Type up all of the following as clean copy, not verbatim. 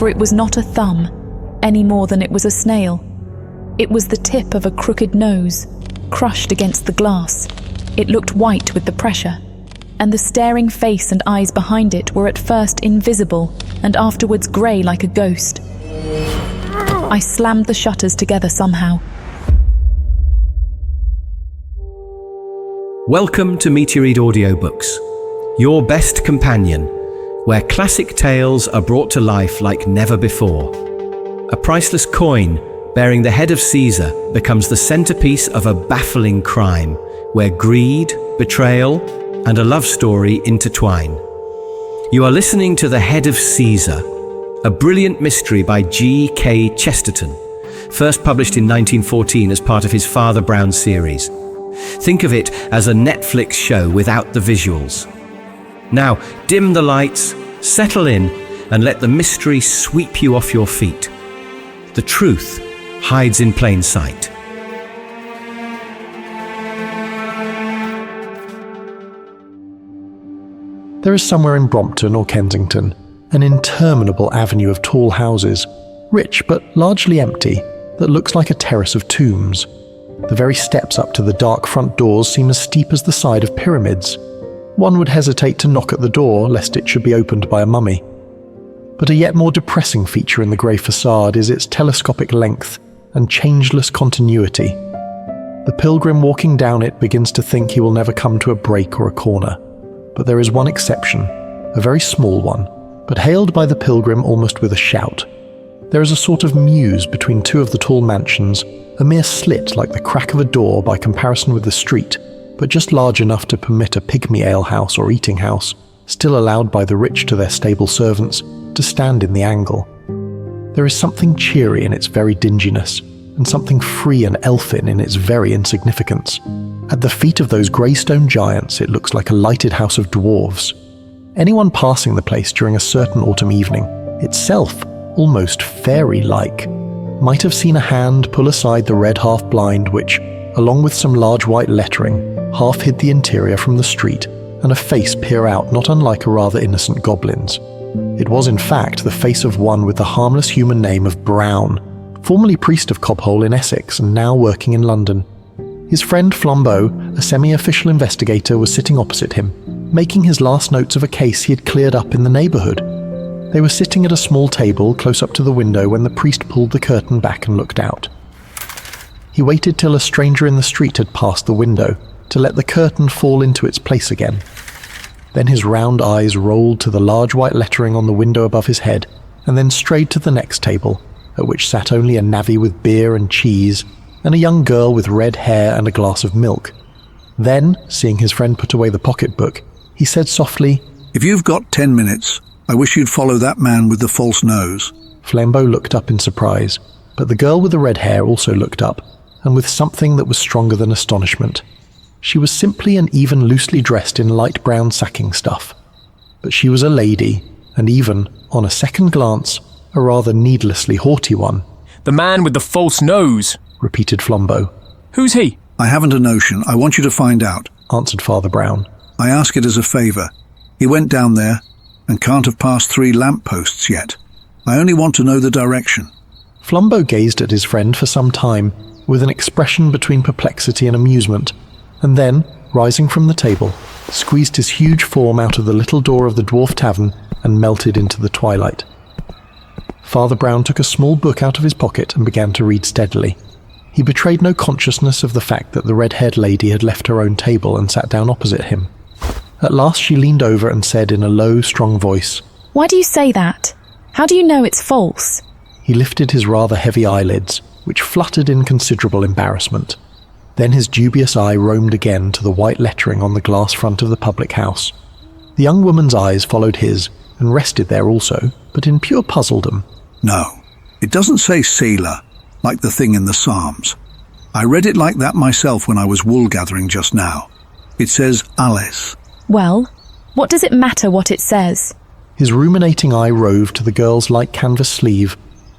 for it was not a thumb, any more than it was a snail. It was the tip of a crooked nose, crushed against the glass. It looked white with the pressure, and the staring face and eyes behind it were at first invisible and afterwards grey like a ghost. I slammed the shutters together somehow. Welcome to Meteoread Audiobooks, your best companion, where classic tales are brought to life like never before. A priceless coin bearing the head of Caesar becomes the centerpiece of a baffling crime, where greed, betrayal, and a love story intertwine. You are listening to The Head of Caesar, a brilliant mystery by G.K. Chesterton, first published in 1914 as part of his Father Brown series. Think of it as a Netflix show without the visuals. Now, dim the lights, settle in, and let the mystery sweep you off your feet. The truth hides in plain sight. There is somewhere in Brompton or Kensington an interminable avenue of tall houses, rich but largely empty, that looks like a terrace of tombs. The very steps up to the dark front doors seem as steep as the side of pyramids. One would hesitate to knock at the door lest it should be opened by a mummy. But a yet more depressing feature in the grey facade is its telescopic length and changeless continuity. The pilgrim walking down it begins to think he will never come to a break or a corner. But there is one exception, a very small one, but hailed by the pilgrim almost with a shout. There is a sort of mews between two of the tall mansions, a mere slit like the crack of a door by comparison with the street, but just large enough to permit a pygmy alehouse or eating house, still allowed by the rich to their stable servants, to stand in the angle. There is something cheery in its very dinginess, and something free and elfin in its very insignificance. At the feet of those grey stone giants it looks like a lighted house of dwarves. Anyone passing the place during a certain autumn evening, itself almost fairy-like, might have seen a hand pull aside the red half-blind which, along with some large white lettering, half hid the interior from the street, and a face peer out not unlike a rather innocent goblin's. It was in fact the face of one with the harmless human name of Brown, formerly priest of Cobhole in Essex and now working in London. His friend Flambeau, a semi-official investigator, was sitting opposite him, making his last notes of a case he had cleared up in the neighbourhood. They were sitting at a small table close up to the window when the priest pulled the curtain back and looked out. He waited till a stranger in the street had passed the window to let the curtain fall into its place again. Then his round eyes rolled to the large white lettering on the window above his head, and then strayed to the next table, at which sat only a navvy with beer and cheese, and a young girl with red hair and a glass of milk. Then, seeing his friend put away the pocketbook, he said softly, "If you've got 10 minutes, I wish you'd follow that man with the false nose." Flambeau looked up in surprise, but the girl with the red hair also looked up, and with something that was stronger than astonishment. She was simply and even loosely dressed in light brown sacking stuff. But she was a lady, and even, on a second glance, a rather needlessly haughty one. "The man with the false nose," repeated Flambeau. "Who's he?" "I haven't a notion. I want you to find out," answered Father Brown. "I ask it as a favour. He went down there and can't have passed 3 lampposts yet. I only want to know the direction." Flambeau gazed at his friend for some time, with an expression between perplexity and amusement, and then, rising from the table, squeezed his huge form out of the little door of the Dwarf Tavern and melted into the twilight. Father Brown took a small book out of his pocket and began to read steadily. He betrayed no consciousness of the fact that the red-haired lady had left her own table and sat down opposite him. At last she leaned over and said in a low, strong voice, "Why do you say that? How do you know it's false?" He lifted his rather heavy eyelids, which fluttered in considerable embarrassment. Then his dubious eye roamed again to the white lettering on the glass front of the public house. The young woman's eyes followed his, and rested there also, but in pure puzzledom. "No, it doesn't say Selah, like the thing in the Psalms. I read it like that myself when I was wool gathering just now. It says Ales." "Well, what does it matter what it says?" His ruminating eye roved to the girl's light canvas sleeve,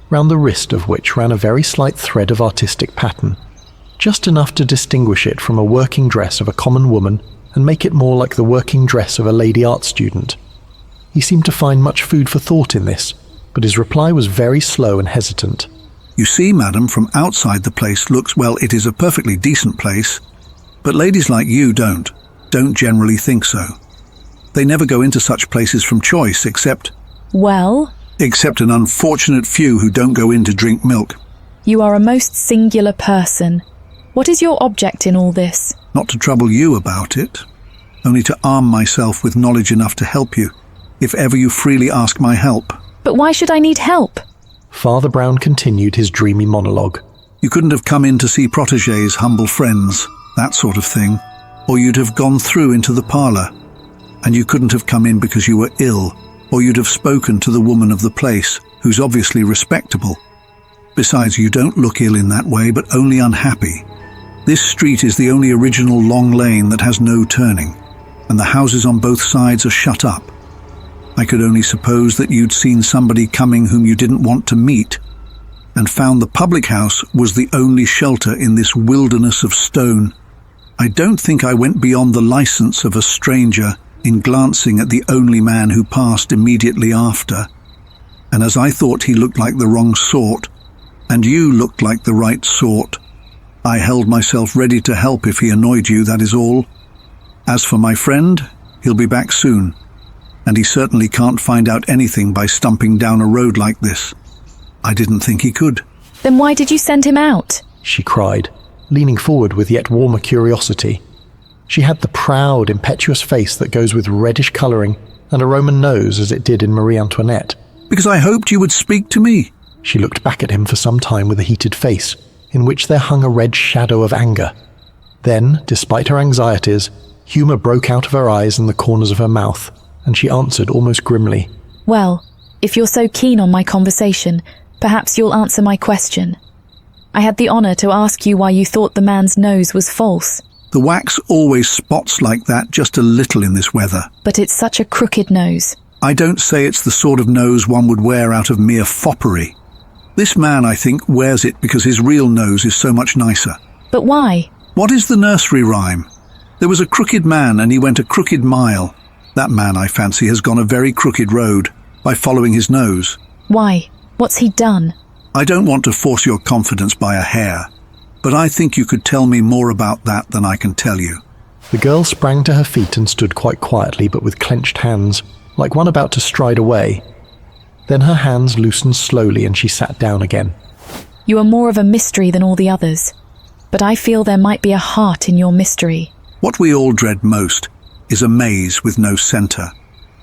round the wrist of which ran a very slight thread of artistic pattern, just enough to distinguish it from a working dress of a common woman and make it more like the working dress of a lady art student. He seemed to find much food for thought in this, but his reply was very slow and hesitant. You see, madam, from outside the place looks, well, it is a perfectly decent place, but ladies like you don't generally think so. They never go into such places from choice, except an unfortunate few who don't go in to drink milk. You are a most singular person. What is your object in all this? Not to trouble you about it, only to arm myself with knowledge enough to help you, if ever you freely ask my help. But why should I need help? Father Brown continued his dreamy monologue. You couldn't have come in to see protégés, humble friends, that sort of thing, or you'd have gone through into the parlour. And you couldn't have come in because you were ill, or you'd have spoken to the woman of the place, who's obviously respectable. Besides, you don't look ill in that way, but only unhappy. This street is the only original long lane that has no turning, and the houses on both sides are shut up. I could only suppose that you'd seen somebody coming whom you didn't want to meet, and found the public house was the only shelter in this wilderness of stone. I don't think I went beyond the license of a stranger in glancing at the only man who passed immediately after, and as I thought he looked like the wrong sort, and you looked like the right sort, I held myself ready to help if he annoyed you, that is all. As for my friend, he'll be back soon, and he certainly can't find out anything by stumping down a road like this. I didn't think he could. Then why did you send him out? She cried, leaning forward with yet warmer curiosity. She had the proud, impetuous face that goes with reddish colouring and a Roman nose as it did in Marie Antoinette. Because I hoped you would speak to me. She looked back at him for some time with a heated face, in which there hung a red shadow of anger. Then, despite her anxieties, humour broke out of her eyes and the corners of her mouth, and she answered almost grimly. Well, if you're so keen on my conversation, perhaps you'll answer my question. I had the honour to ask you why you thought the man's nose was false. The wax always spots like that just a little in this weather. But it's such a crooked nose. I don't say it's the sort of nose one would wear out of mere foppery. This man, I think, wears it because his real nose is so much nicer. But why? What is the nursery rhyme? There was a crooked man and he went a crooked mile. That man, I fancy, has gone a very crooked road by following his nose. Why? What's he done? I don't want to force your confidence by a hair, but I think you could tell me more about that than I can tell you. The girl sprang to her feet and stood quite quietly but with clenched hands, like one about to stride away. Then her hands loosened slowly and she sat down again. You are more of a mystery than all the others, but I feel there might be a heart in your mystery. What we all dread most is a maze with no centre.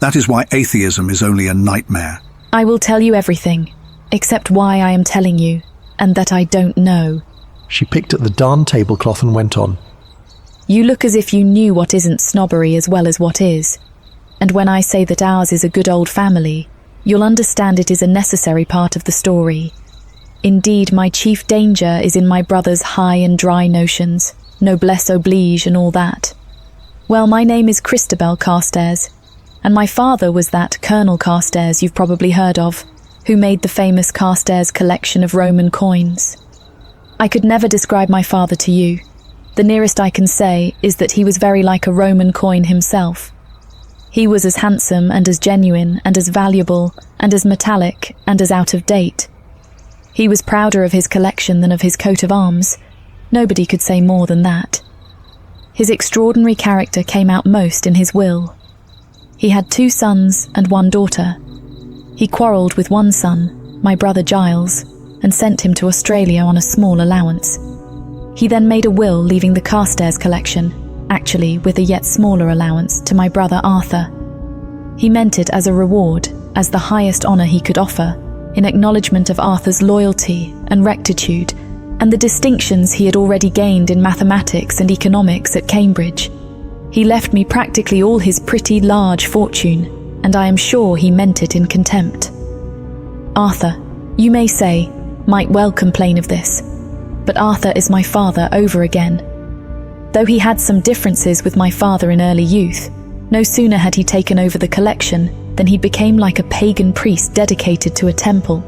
That is why atheism is only a nightmare. I will tell you everything, except why I am telling you, and that I don't know. She picked at the darned tablecloth and went on. You look as if you knew what isn't snobbery as well as what is. And when I say that ours is a good old family, you'll understand it is a necessary part of the story. Indeed, my chief danger is in my brother's high and dry notions, noblesse oblige and all that. Well, my name is Christabel Carstairs, and my father was that Colonel Carstairs you've probably heard of, who made the famous Carstairs collection of Roman coins. I could never describe my father to you. The nearest I can say is that he was very like a Roman coin himself. He was as handsome and as genuine and as valuable and as metallic and as out of date. He was prouder of his collection than of his coat of arms. Nobody could say more than that. His extraordinary character came out most in his will. He had 2 sons and 1 daughter. He quarrelled with one son, my brother Giles, and sent him to Australia on a small allowance. He then made a will leaving the Carstairs collection, actually with a yet smaller allowance, to my brother Arthur. He meant it as a reward, as the highest honour he could offer, in acknowledgement of Arthur's loyalty and rectitude, and the distinctions he had already gained in mathematics and economics at Cambridge. He left me practically all his pretty large fortune, and I am sure he meant it in contempt. Arthur, you may say, might well complain of this, but Arthur is my father over again. Though he had some differences with my father in early youth, no sooner had he taken over the collection than he became like a pagan priest dedicated to a temple.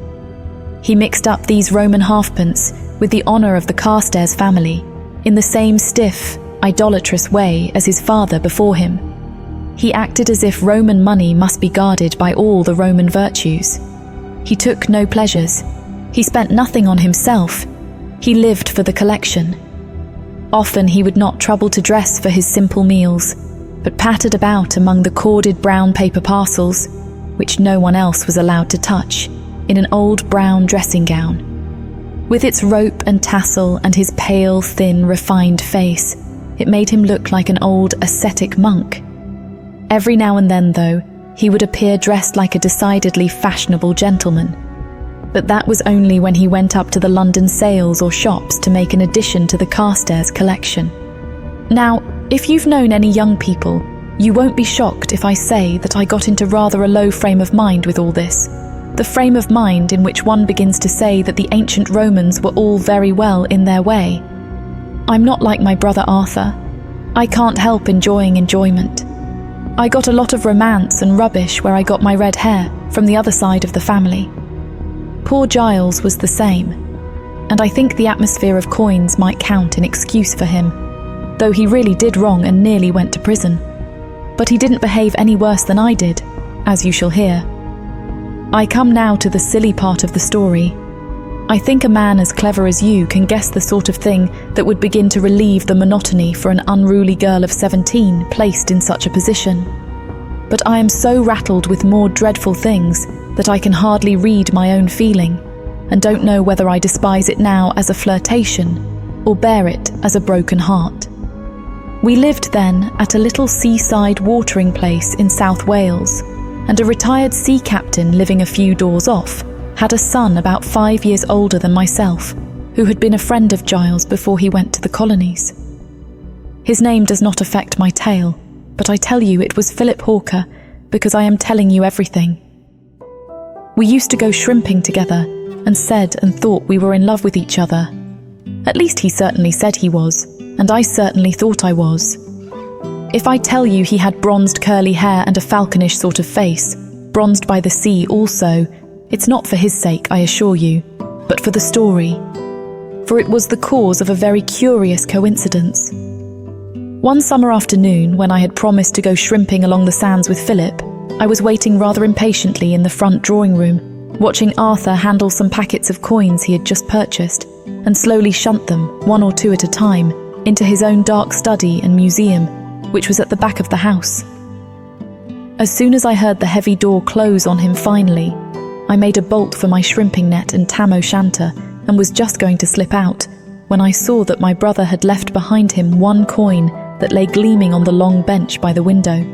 He mixed up these Roman halfpence with the honour of the Carstairs family in the same stiff, idolatrous way as his father before him. He acted as if Roman money must be guarded by all the Roman virtues. He took no pleasures. He spent nothing on himself. He lived for the collection. Often he would not trouble to dress for his simple meals, but pattered about among the corded brown paper parcels, which no one else was allowed to touch, in an old brown dressing gown. With its rope and tassel and his pale, thin, refined face, it made him look like an old ascetic monk. Every now and then, though, he would appear dressed like a decidedly fashionable gentleman. But that was only when he went up to the London sales or shops to make an addition to the Carstairs collection. Now, if you've known any young people, you won't be shocked if I say that I got into rather a low frame of mind with all this. The frame of mind in which one begins to say that the ancient Romans were all very well in their way. I'm not like my brother Arthur. I can't help enjoying enjoyment. I got a lot of romance and rubbish where I got my red hair from the other side of the family. Poor Giles was the same, and I think the atmosphere of coins might count in excuse for him, though he really did wrong and nearly went to prison. But he didn't behave any worse than I did, as you shall hear. I come now to the silly part of the story. I think a man as clever as you can guess the sort of thing that would begin to relieve the monotony for an unruly girl of 17 placed in such a position. But I am so rattled with more dreadful things that I can hardly read my own feeling, and don't know whether I despise it now as a flirtation, or bear it as a broken heart. We lived then at a little seaside watering place in South Wales, and a retired sea captain living a few doors off had a son about 5 years older than myself, who had been a friend of Giles before he went to the colonies. His name does not affect my tale, but I tell you it was Philip Hawker, because I am telling you everything. We used to go shrimping together, and said and thought we were in love with each other. At least he certainly said he was, and I certainly thought I was. If I tell you he had bronzed curly hair and a falconish sort of face, bronzed by the sea also, it's not for his sake, I assure you, but for the story. For it was the cause of a very curious coincidence. One summer afternoon, when I had promised to go shrimping along the sands with Philip, I was waiting rather impatiently in the front drawing room, watching Arthur handle some packets of coins he had just purchased, and slowly shunt them, one or two at a time, into his own dark study and museum, which was at the back of the house. As soon as I heard the heavy door close on him finally, I made a bolt for my shrimping net and tam o'shanter and was just going to slip out, when I saw that my brother had left behind him one coin that lay gleaming on the long bench by the window.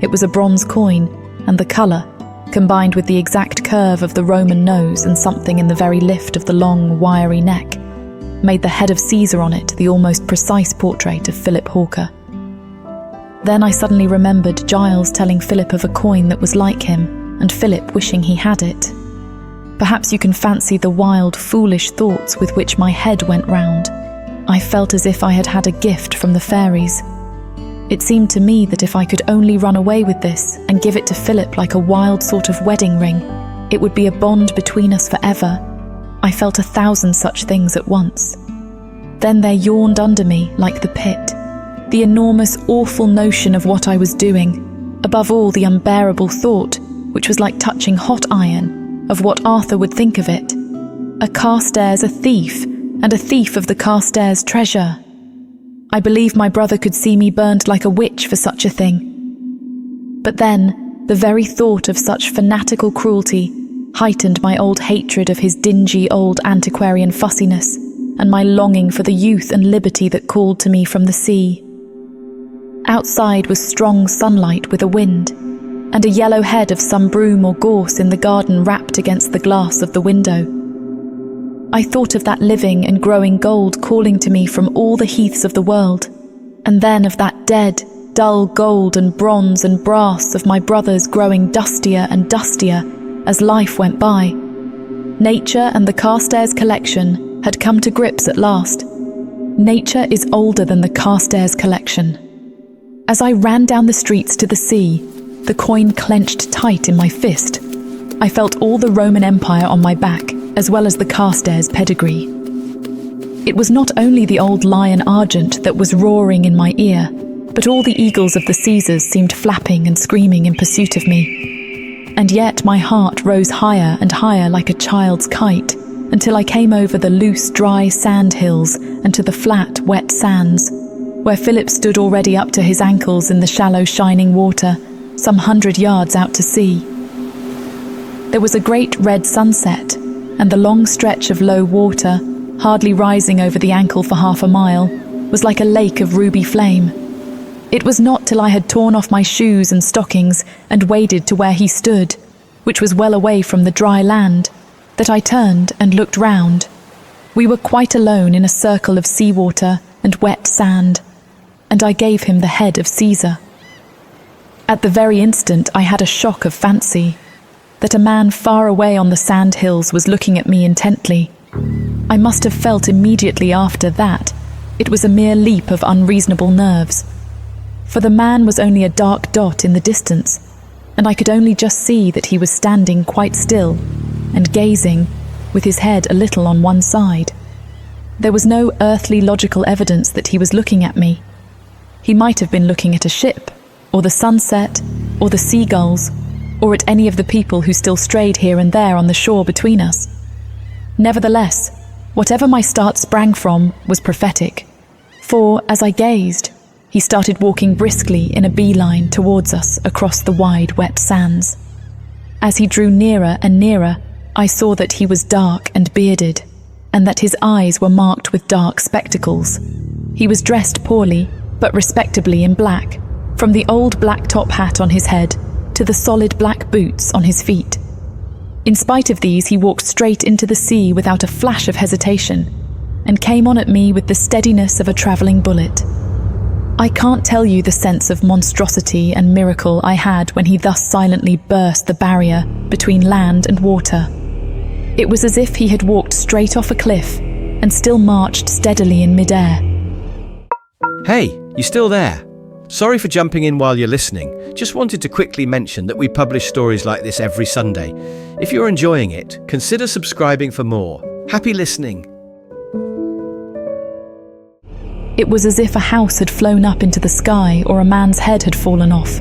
It was a bronze coin, and the colour, combined with the exact curve of the Roman nose and something in the very lift of the long, wiry neck, made the head of Caesar on it the almost precise portrait of Philip Hawker. Then I suddenly remembered Giles telling Philip of a coin that was like him, and Philip wishing he had it. Perhaps you can fancy the wild, foolish thoughts with which my head went round. I felt as if I had had a gift from the fairies. It seemed to me that if I could only run away with this and give it to Philip like a wild sort of wedding ring, it would be a bond between us forever. I felt 1,000 such things at once. Then there yawned under me, like the pit, the enormous, awful notion of what I was doing, above all the unbearable thought, which was like touching hot iron, of what Arthur would think of it. A Carstairs a thief, and a thief of the Carstairs treasure. I believe my brother could see me burned like a witch for such a thing. But then, the very thought of such fanatical cruelty heightened my old hatred of his dingy old antiquarian fussiness, and my longing for the youth and liberty that called to me from the sea. Outside was strong sunlight with a wind, and a yellow head of some broom or gorse in the garden rapped against the glass of the window. I thought of that living and growing gold calling to me from all the heaths of the world, and then of that dead, dull gold and bronze and brass of my brothers growing dustier and dustier as life went by. Nature and the Carstairs collection had come to grips at last. Nature is older than the Carstairs collection. As I ran down the streets to the sea, the coin clenched tight in my fist. I felt all the Roman Empire on my back, as well as the Carstairs pedigree. It was not only the old lion argent that was roaring in my ear, but all the eagles of the Caesars seemed flapping and screaming in pursuit of me. And yet my heart rose higher and higher like a child's kite, until I came over the loose, dry sand hills and to the flat, wet sands, where Philip stood already up to his ankles in the shallow, shining water, some 100 yards out to sea. There was a great red sunset, and the long stretch of low water, hardly rising over the ankle for half a mile, was like a lake of ruby flame. It was not till I had torn off my shoes and stockings and waded to where he stood, which was well away from the dry land, that I turned and looked round. We were quite alone in a circle of seawater and wet sand, and I gave him the head of Caesar. At the very instant I had a shock of fancy, that a man far away on the sand hills was looking at me intently. I must have felt immediately after that it was a mere leap of unreasonable nerves, for the man was only a dark dot in the distance, and I could only just see that he was standing quite still and gazing, with his head a little on one side. There was no earthly logical evidence that he was looking at me. He might have been looking at a ship, or the sunset, or the seagulls, or at any of the people who still strayed here and there on the shore between us. Nevertheless, whatever my start sprang from was prophetic, for, as I gazed, he started walking briskly in a beeline towards us across the wide, wet sands. As he drew nearer and nearer, I saw that he was dark and bearded, and that his eyes were marked with dark spectacles. He was dressed poorly, but respectably in black, from the old black top hat on his head to the solid black boots on his feet. In spite of these, he walked straight into the sea without a flash of hesitation, and came on at me with the steadiness of a travelling bullet. I can't tell you the sense of monstrosity and miracle I had when he thus silently burst the barrier between land and water. It was as if he had walked straight off a cliff and still marched steadily in midair. Hey, you still there? Sorry for jumping in while you're listening. Just wanted to quickly mention that we publish stories like this every Sunday. If you're enjoying it, consider subscribing for more. Happy listening. It was as if a house had flown up into the sky or a man's head had fallen off.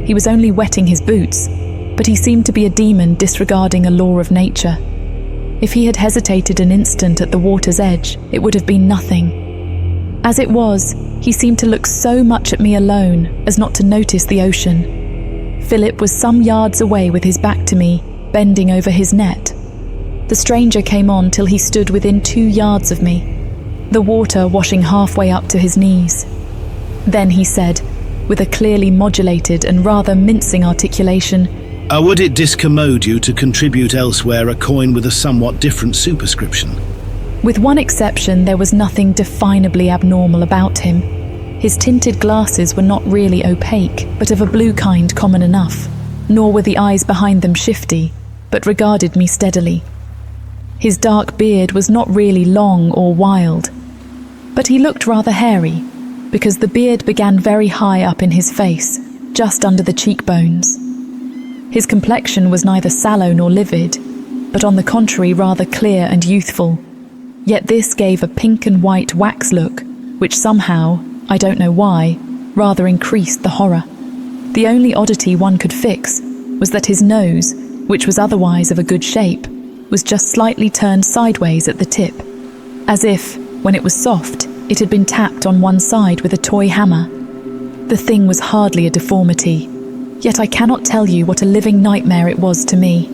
He was only wetting his boots, but he seemed to be a demon disregarding a law of nature. If he had hesitated an instant at the water's edge, it would have been nothing. As it was, he seemed to look so much at me alone as not to notice the ocean. Philip was some yards away with his back to me, bending over his net. The stranger came on till he stood within 2 yards of me, the water washing halfway up to his knees. Then he said, with a clearly modulated and rather mincing articulation, Would it discommode you to contribute elsewhere a coin with a somewhat different superscription? With one exception, there was nothing definably abnormal about him. His tinted glasses were not really opaque, but of a blue kind common enough, nor were the eyes behind them shifty, but regarded me steadily. His dark beard was not really long or wild, but he looked rather hairy, because the beard began very high up in his face, just under the cheekbones. His complexion was neither sallow nor livid, but on the contrary rather clear and youthful. Yet this gave a pink and white wax look, which somehow, I don't know why, rather increased the horror. The only oddity one could fix was that his nose, which was otherwise of a good shape, was just slightly turned sideways at the tip, as if, when it was soft, it had been tapped on one side with a toy hammer. The thing was hardly a deformity, yet I cannot tell you what a living nightmare it was to me.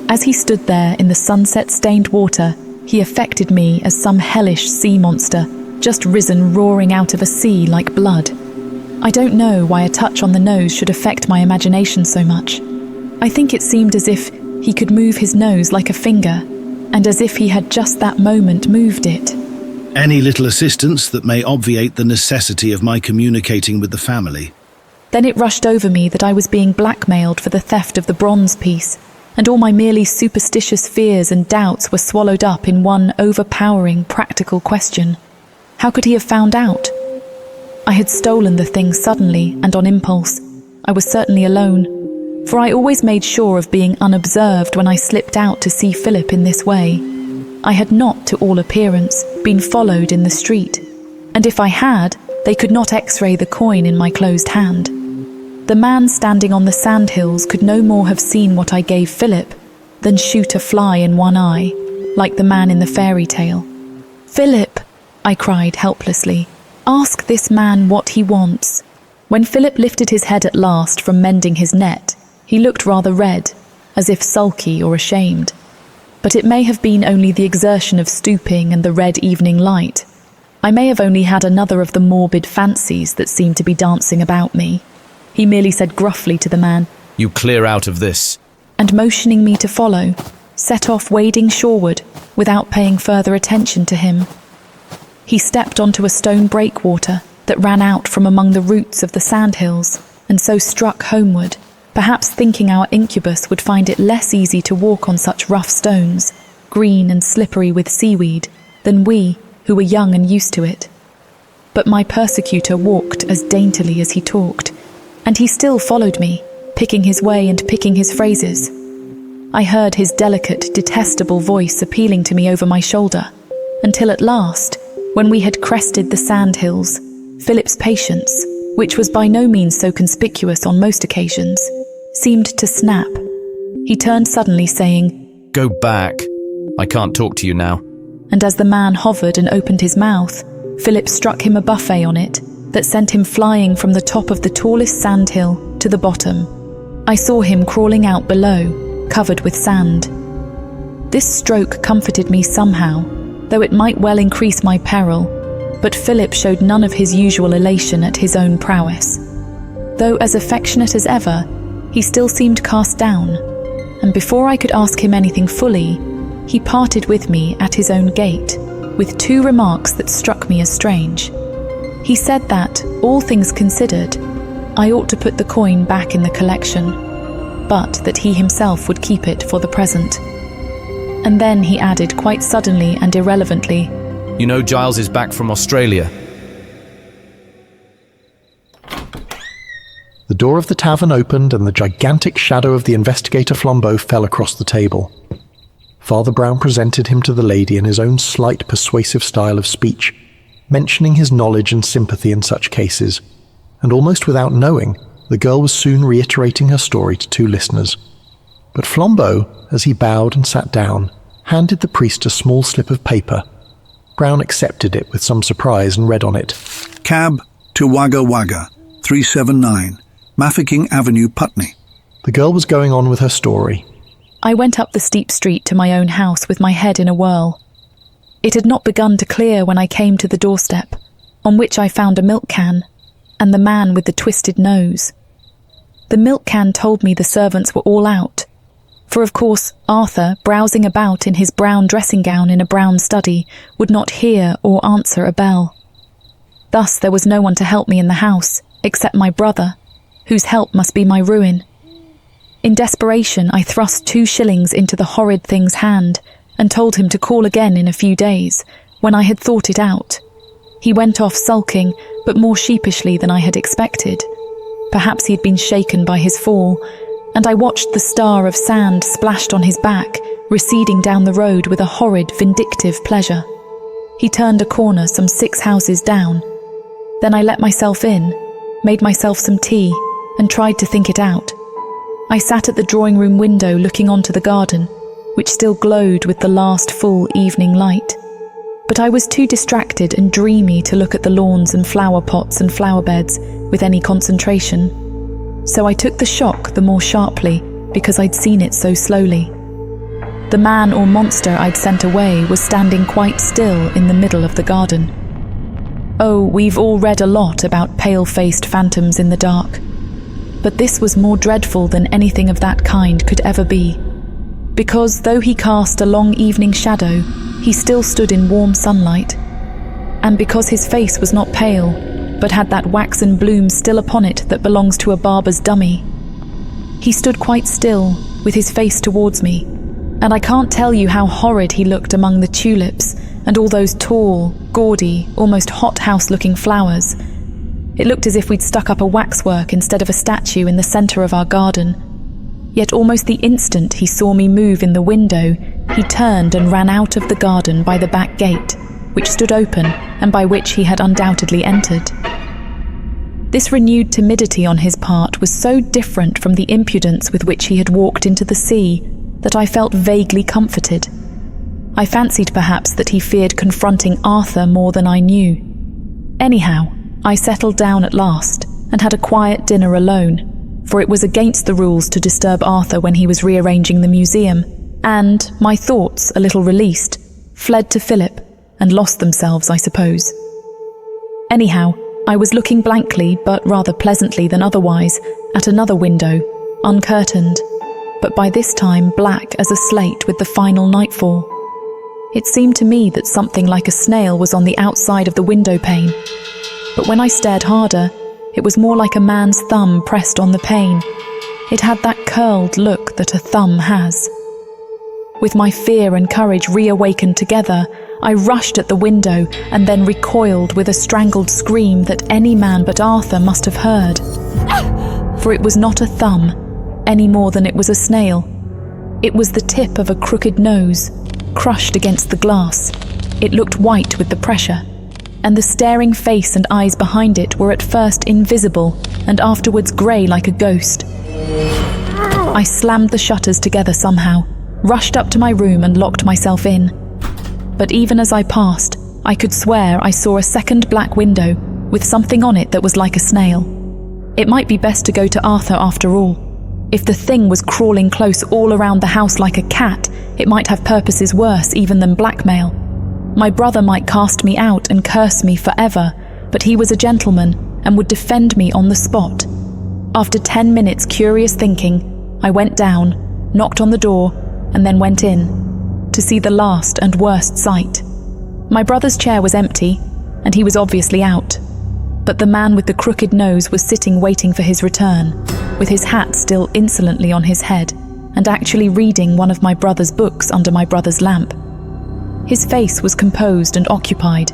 As he stood there in the sunset-stained water, he affected me as some hellish sea monster, just risen roaring out of a sea like blood. I don't know why a touch on the nose should affect my imagination so much. I think it seemed as if he could move his nose like a finger, and as if he had just that moment moved it. Any little assistance that may obviate the necessity of my communicating with the family. Then it rushed over me that I was being blackmailed for the theft of the bronze piece, and all my merely superstitious fears and doubts were swallowed up in one overpowering practical question. How could he have found out? I had stolen the thing suddenly and on impulse. I was certainly alone, for I always made sure of being unobserved when I slipped out to see Philip in this way. I had not, to all appearance, been followed in the street, and if I had, they could not X-ray the coin in my closed hand. The man standing on the sandhills could no more have seen what I gave Philip than shoot a fly in one eye, like the man in the fairy tale. "Philip," I cried helplessly, "ask this man what he wants." When Philip lifted his head at last from mending his net, he looked rather red, as if sulky or ashamed. But it may have been only the exertion of stooping and the red evening light. I may have only had another of the morbid fancies that seemed to be dancing about me. He merely said gruffly to the man, You clear out of this. and motioning me to follow, set off wading shoreward without paying further attention to him. He stepped onto a stone breakwater that ran out from among the roots of the sandhills and so struck homeward, perhaps thinking our incubus would find it less easy to walk on such rough stones, green and slippery with seaweed, than we, who were young and used to it. But my persecutor walked as daintily as he talked, and he still followed me, picking his way and picking his phrases. I heard his delicate, detestable voice appealing to me over my shoulder, until at last, when we had crested the sandhills, Philip's patience, which was by no means so conspicuous on most occasions, seemed to snap. He turned suddenly, saying, Go back. I can't talk to you now. and as the man hovered and opened his mouth, Philip struck him a buffet on it that sent him flying from the top of the tallest sandhill to the bottom. I saw him crawling out below, covered with sand. This stroke comforted me somehow, though it might well increase my peril, but Philip showed none of his usual elation at his own prowess. Though as affectionate as ever, he still seemed cast down, and before I could ask him anything fully, he parted with me at his own gate, with two remarks that struck me as strange. He said that, all things considered, I ought to put the coin back in the collection, but that he himself would keep it for the present. And then he added quite suddenly and irrelevantly, You know Giles is back from Australia. The door of the tavern opened and the gigantic shadow of the investigator Flambeau fell across the table. Father Brown presented him to the lady in his own slight persuasive style of speech, mentioning his knowledge and sympathy in such cases, and almost without knowing, the girl was soon reiterating her story to two listeners. But Flambeau, as he bowed and sat down, handed the priest a small slip of paper. Brown accepted it with some surprise and read on it, Cab to Wagga Wagga, 379, Mafeking Avenue, Putney. The girl was going on with her story. I went up the steep street to my own house with my head in a whirl. It had not begun to clear when I came to the doorstep, on which I found a milk can, and the man with the twisted nose. The milk can told me the servants were all out, for of course Arthur, browsing about in his brown dressing gown in a brown study, would not hear or answer a bell. Thus there was no one to help me in the house, except my brother, whose help must be my ruin. In desperation, I thrust 2 shillings into the horrid thing's hand and told him to call again in a few days, when I had thought it out. He went off sulking, but more sheepishly than I had expected. Perhaps he had been shaken by his fall, and I watched the star of sand splashed on his back, receding down the road with a horrid, vindictive pleasure. He turned a corner some 6 houses down. Then I let myself in, made myself some tea, and tried to think it out. I sat at the drawing-room window looking onto the garden, which still glowed with the last full evening light. But I was too distracted and dreamy to look at the lawns and flower pots and flower beds with any concentration. So I took the shock the more sharply because I'd seen it so slowly. The man or monster I'd sent away was standing quite still in the middle of the garden. Oh, we've all read a lot about pale-faced phantoms in the dark. But this was more dreadful than anything of that kind could ever be, because though he cast a long evening shadow, he still stood in warm sunlight, and because his face was not pale, but had that waxen bloom still upon it that belongs to a barber's dummy. He stood quite still, with his face towards me, and I can't tell you how horrid he looked among the tulips and all those tall, gaudy, almost hothouse-looking flowers. It looked as if we'd stuck up a waxwork instead of a statue in the centre of our garden. Yet almost the instant he saw me move in the window, he turned and ran out of the garden by the back gate, which stood open and by which he had undoubtedly entered. This renewed timidity on his part was so different from the impudence with which he had walked into the sea that I felt vaguely comforted. I fancied perhaps that he feared confronting Arthur more than I knew. Anyhow, I settled down at last and had a quiet dinner alone, for it was against the rules to disturb Arthur when he was rearranging the museum, and, my thoughts a little released, fled to Philip and lost themselves, I suppose. Anyhow, I was looking blankly, but rather pleasantly than otherwise, at another window, uncurtained, but by this time black as a slate with the final nightfall. It seemed to me that something like a snail was on the outside of the window pane, but when I stared harder, it was more like a man's thumb pressed on the pane. It had that curled look that a thumb has. With my fear and courage reawakened together, I rushed at the window and then recoiled with a strangled scream that any man but Arthur must have heard. For it was not a thumb, any more than it was a snail. It was the tip of a crooked nose, crushed against the glass. It looked white with the pressure, and the staring face and eyes behind it were at first invisible and afterwards grey like a ghost. I slammed the shutters together somehow, rushed up to my room and locked myself in. But even as I passed, I could swear I saw a second black window with something on it that was like a snail. It might be best to go to Arthur after all. If the thing was crawling close all around the house like a cat, it might have purposes worse even than blackmail. My brother might cast me out and curse me forever, but he was a gentleman and would defend me on the spot. After 10 minutes curious thinking, I went down, knocked on the door, and then went in, to see the last and worst sight. My brother's chair was empty, and he was obviously out. But the man with the crooked nose was sitting waiting for his return, with his hat still insolently on his head, and actually reading one of my brother's books under my brother's lamp. His face was composed and occupied,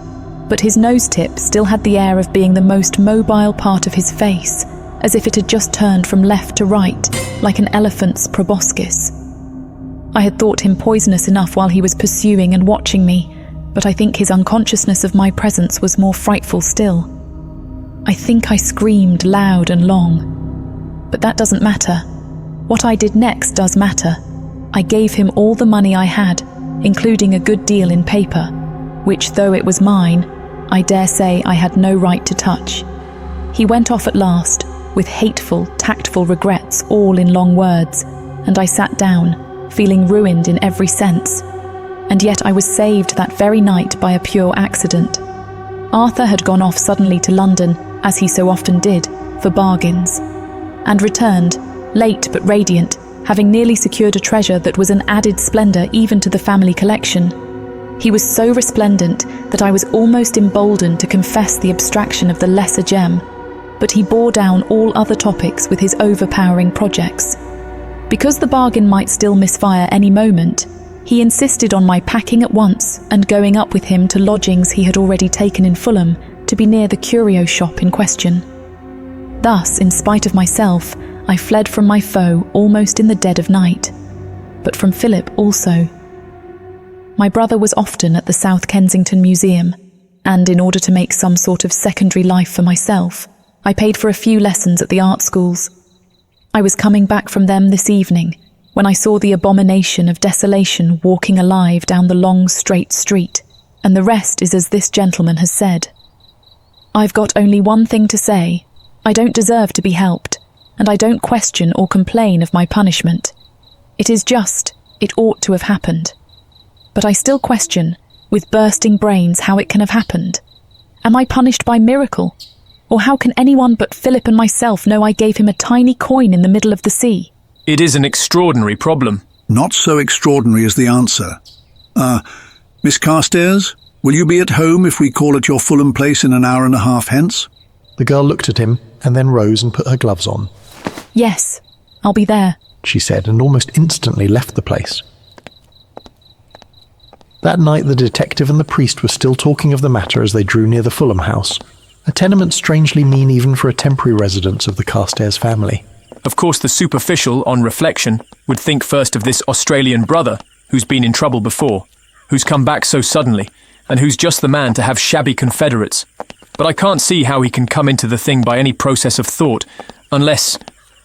but his nose tip still had the air of being the most mobile part of his face, as if it had just turned from left to right, like an elephant's proboscis. I had thought him poisonous enough while he was pursuing and watching me, but I think his unconsciousness of my presence was more frightful still. I think I screamed loud and long. But that doesn't matter. What I did next does matter. I gave him all the money I had, including a good deal in paper, which, though it was mine, I dare say I had no right to touch. He went off at last, with hateful, tactful regrets all in long words, and I sat down, feeling ruined in every sense. And yet I was saved that very night by a pure accident. Arthur had gone off suddenly to London, as he so often did, for bargains, and returned, late but radiant, having nearly secured a treasure that was an added splendour even to the family collection. He was so resplendent that I was almost emboldened to confess the abstraction of the lesser gem, but he bore down all other topics with his overpowering projects. Because the bargain might still misfire any moment, he insisted on my packing at once and going up with him to lodgings he had already taken in Fulham to be near the curio shop in question. Thus, in spite of myself, I fled from my foe almost in the dead of night, but from Philip also. My brother was often at the South Kensington Museum, and in order to make some sort of secondary life for myself, I paid for a few lessons at the art schools. I was coming back from them this evening, when I saw the abomination of desolation walking alive down the long straight street, and the rest is as this gentleman has said. I've got only one thing to say. I don't deserve to be helped, and I don't question or complain of my punishment. It is just, it ought to have happened. But I still question, with bursting brains, how it can have happened. Am I punished by miracle? Or how can anyone but Philip and myself know I gave him a tiny coin in the middle of the sea? It is an extraordinary problem. Not so extraordinary as the answer. Miss Carstairs, will you be at home if we call at your Fulham place in an hour and a half hence? The girl looked at him and then rose and put her gloves on. Yes, I'll be there, she said, and almost instantly left the place. That night the detective and the priest were still talking of the matter as they drew near the Fulham house, a tenement strangely mean even for a temporary residence of the Carstairs family. Of course, the superficial, on reflection, would think first of this Australian brother who's been in trouble before, who's come back so suddenly, and who's just the man to have shabby confederates. but I can't see how he can come into the thing by any process of thought, unless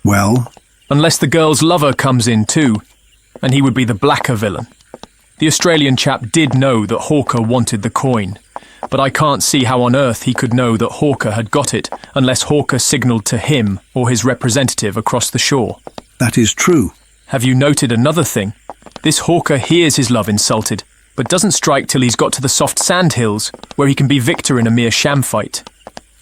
the girl's lover comes in too, and he would be the blacker villain. The Australian chap did know that Hawker wanted the coin, but I can't see how on earth he could know that Hawker had got it unless Hawker signalled to him or his representative across the shore. That is true. Have you noted another thing? This Hawker hears his love insulted, but doesn't strike till he's got to the soft sand hills, where he can be victor in a mere sham fight.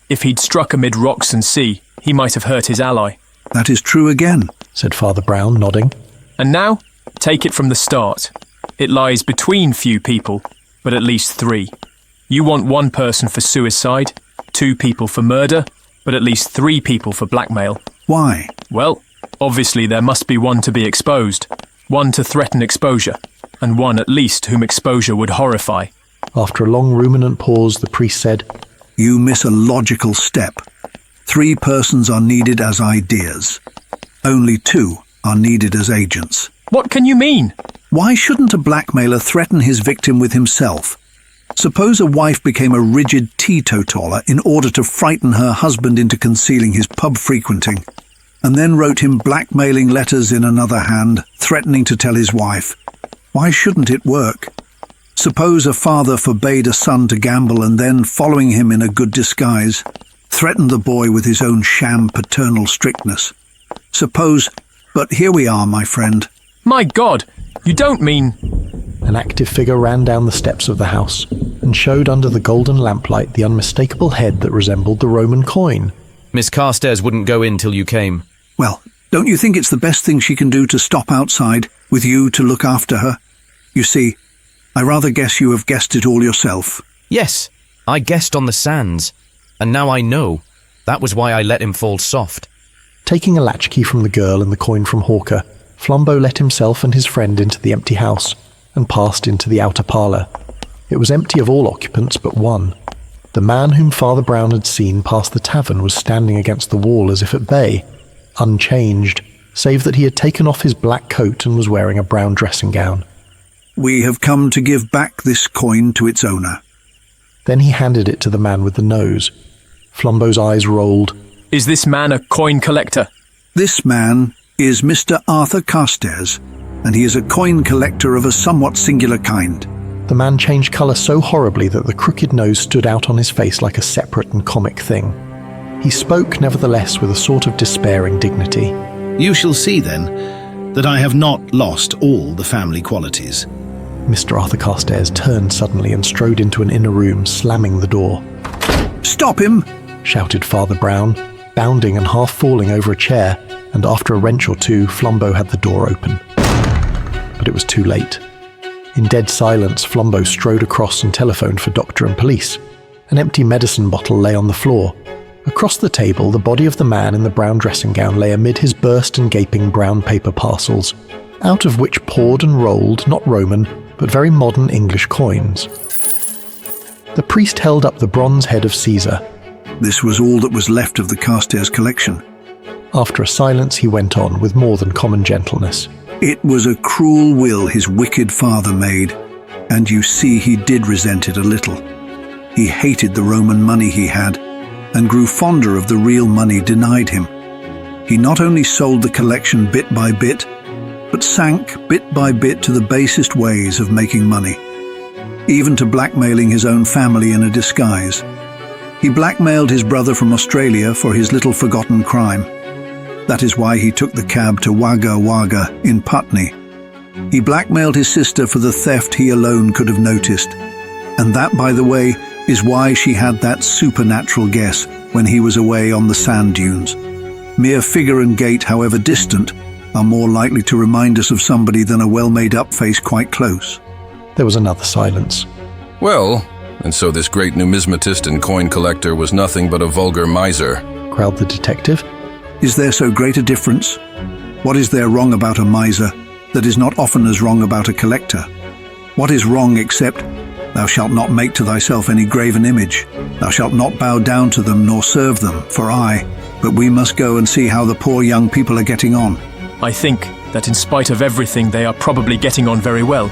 If he'd struck amid rocks and sea, he might have hurt his ally. That is true again, said Father Brown, nodding. And now, take it from the start. It lies between few people, but at least 3. You want 1 person for suicide, 2 people for murder, but at least 3 people for blackmail. Why? Well, obviously there must be 1 to be exposed, 1 to threaten exposure, and 1 at least whom exposure would horrify. After a long ruminant pause, the priest said, You miss a logical step. 3 persons are needed as ideas. Only 2 are needed as agents. What can you mean? Why shouldn't a blackmailer threaten his victim with himself? Suppose a wife became a rigid teetotaler in order to frighten her husband into concealing his pub frequenting, and then wrote him blackmailing letters in another hand, threatening to tell his wife. Why shouldn't it work? Suppose a father forbade a son to gamble and then, following him in a good disguise, threatened the boy with his own sham paternal strictness. Suppose, but here we are, my friend. My God, you don't mean... An active figure ran down the steps of the house and showed under the golden lamplight the unmistakable head that resembled the Roman coin. Miss Carstairs wouldn't go in till you came. Well, don't you think it's the best thing she can do to stop outside, with you to look after her? You see, I rather guess you have guessed it all yourself. Yes, I guessed on the sands. And now I know. That was why I let him fall soft. Taking a latchkey from the girl and the coin from Hawker, Flambeau let himself and his friend into the empty house and passed into the outer parlour. It was empty of all occupants but 1. The man whom Father Brown had seen past the tavern was standing against the wall as if at bay, unchanged, save that he had taken off his black coat and was wearing a brown dressing gown. We have come to give back this coin to its owner. Then he handed it to the man with the nose. Flambeau's eyes rolled. Is this man a coin collector? This man is Mr. Arthur Carstairs, and he is a coin collector of a somewhat singular kind. The man changed colour so horribly that the crooked nose stood out on his face like a separate and comic thing. He spoke, nevertheless, with a sort of despairing dignity. You shall see, then, that I have not lost all the family qualities. Mr. Arthur Carstairs turned suddenly and strode into an inner room, slamming the door. Stop him! Shouted Father Brown, bounding and half falling over a chair, and after a wrench or 2, Flambeau had the door open. But it was too late. In dead silence, Flambeau strode across and telephoned for doctor and police. An empty medicine bottle lay on the floor. Across the table, the body of the man in the brown dressing gown lay amid his burst and gaping brown paper parcels, out of which poured and rolled, not Roman, but very modern English coins. The priest held up the bronze head of Caesar. This was all that was left of the Carstairs collection. After a silence, he went on with more than common gentleness. It was a cruel will his wicked father made, and you see he did resent it a little. He hated the Roman money he had, and grew fonder of the real money denied him. He not only sold the collection bit by bit, but sank bit by bit to the basest ways of making money, even to blackmailing his own family in a disguise. He blackmailed his brother from Australia for his little forgotten crime. That is why he took the cab to Wagga Wagga in Putney. He blackmailed his sister for the theft he alone could have noticed. And that, by the way, is why she had that supernatural guess when he was away on the sand dunes. Mere figure and gait, however distant, are more likely to remind us of somebody than a well-made-up face quite close. There was another silence. Well, and so this great numismatist and coin collector was nothing but a vulgar miser, growled the detective. Is there so great a difference? What is there wrong about a miser that is not often as wrong about a collector? What is wrong except, thou shalt not make to thyself any graven image, thou shalt not bow down to them nor serve them, but we must go and see how the poor young people are getting on. I think that in spite of everything they are probably getting on very well.